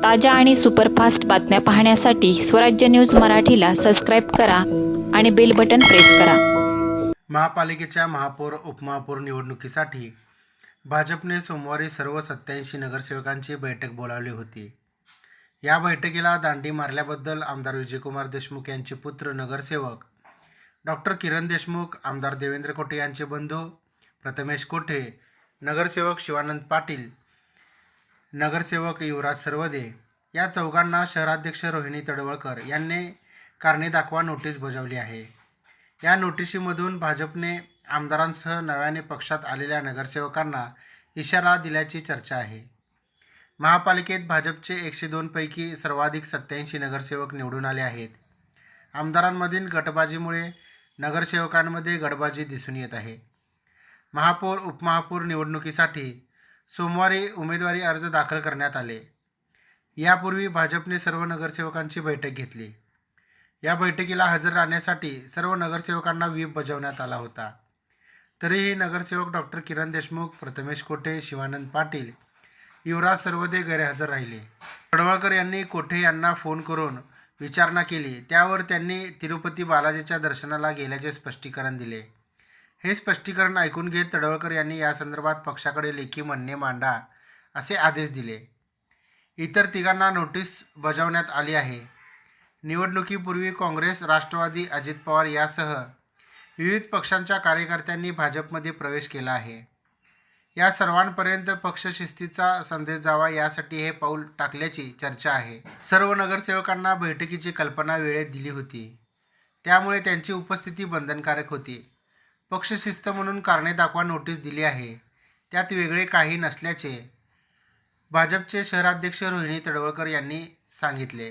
ताज्या आणि सुपरफास्ट बातम्या पाहण्यासाठी स्वराज्य न्यूज मराठीला सबस्क्राईब करा आणि बेल बटन प्रेस करा। महापालिकेच्या महापौर उपमहापौर निवडणुकीसाठी भाजपने सोमवारी सर्व 87 नगरसेवकांची बैठक बोलावली होती। या बैठकीला दांडी मारल्याबद्दल आमदार विजयकुमार देशमुख यांचे पुत्र नगरसेवक डॉक्टर किरण देशमुख, आमदार देवेंद्र कोठे यांचे बंधू प्रथमेश कोठे, नगरसेवक शिवानंद पाटील, नगरसेवक युवराज सरवदे या चौघांना शहराध्यक्ष रोहिणी तडवळकर यांनी कारणे दाखवा नोटीस बजावली आहे। या नोटिशीमधून भाजपने आमदारांसह नव्याने पक्षात आलेल्या नगरसेवकांना इशारा दिल्याची चर्चा आहे। महापालिकेत भाजपचे 102 पैकी सर्वाधिक 87 नगरसेवक निवडून आले आहेत। आमदारांमधील गटबाजीमुळे नगरसेवकांमध्ये गडबाजी दिसून येत आहे। महापौर उपमहापौर निवडणुकीसाठी सोमवारी उमेदवारी अर्ज दाखल करण्यात आले। यापूर्वी भाजपने सर्व नगरसेवकांची बैठक घेतली। या बैठकीला हजर राहण्यासाठी सर्व नगरसेवकांना व्हीप बजावण्यात आला होता। तरीही नगरसेवक डॉक्टर किरण देशमुख, प्रथमेश कोठे, शिवानंद पाटील, युवराज सरवदे गैरहजर राहिले। तडवळकर यांनी कोठे यांना फोन करून विचारणा केली, त्यावर त्यांनी तिरुपती बालाजीच्या दर्शनाला गेल्याचे स्पष्टीकरण दिले। हे स्पष्टीकरण ऐकून घेत तडवळकर यांनी यासंदर्भात पक्षाकडे लेखी म्हणणे मांडा असे आदेश दिले। इतर तिघांना नोटीस बजावण्यात आली आहे। निवडणुकीपूर्वी काँग्रेस, राष्ट्रवादी, अजित पवार यासह विविध पक्षांच्या कार्यकर्त्यांनी भाजपमध्ये प्रवेश केला आहे। या सर्वांपर्यंत पक्षशिस्तीचा संदेश जावा यासाठी हे पाऊल टाकल्याची चर्चा आहे। सर्व नगरसेवकांना बैठकीची कल्पना वेळेत दिली होती, त्यामुळे त्यांची उपस्थिती बंधनकारक होती। पक्षशिस्त म्हणून कारणे दाखवा नोटीस दिली आहे, त्यात वेगळे काही नसल्याचे भाजपचे शहराध्यक्ष रोहिणी तडवळकर यांनी सांगितले।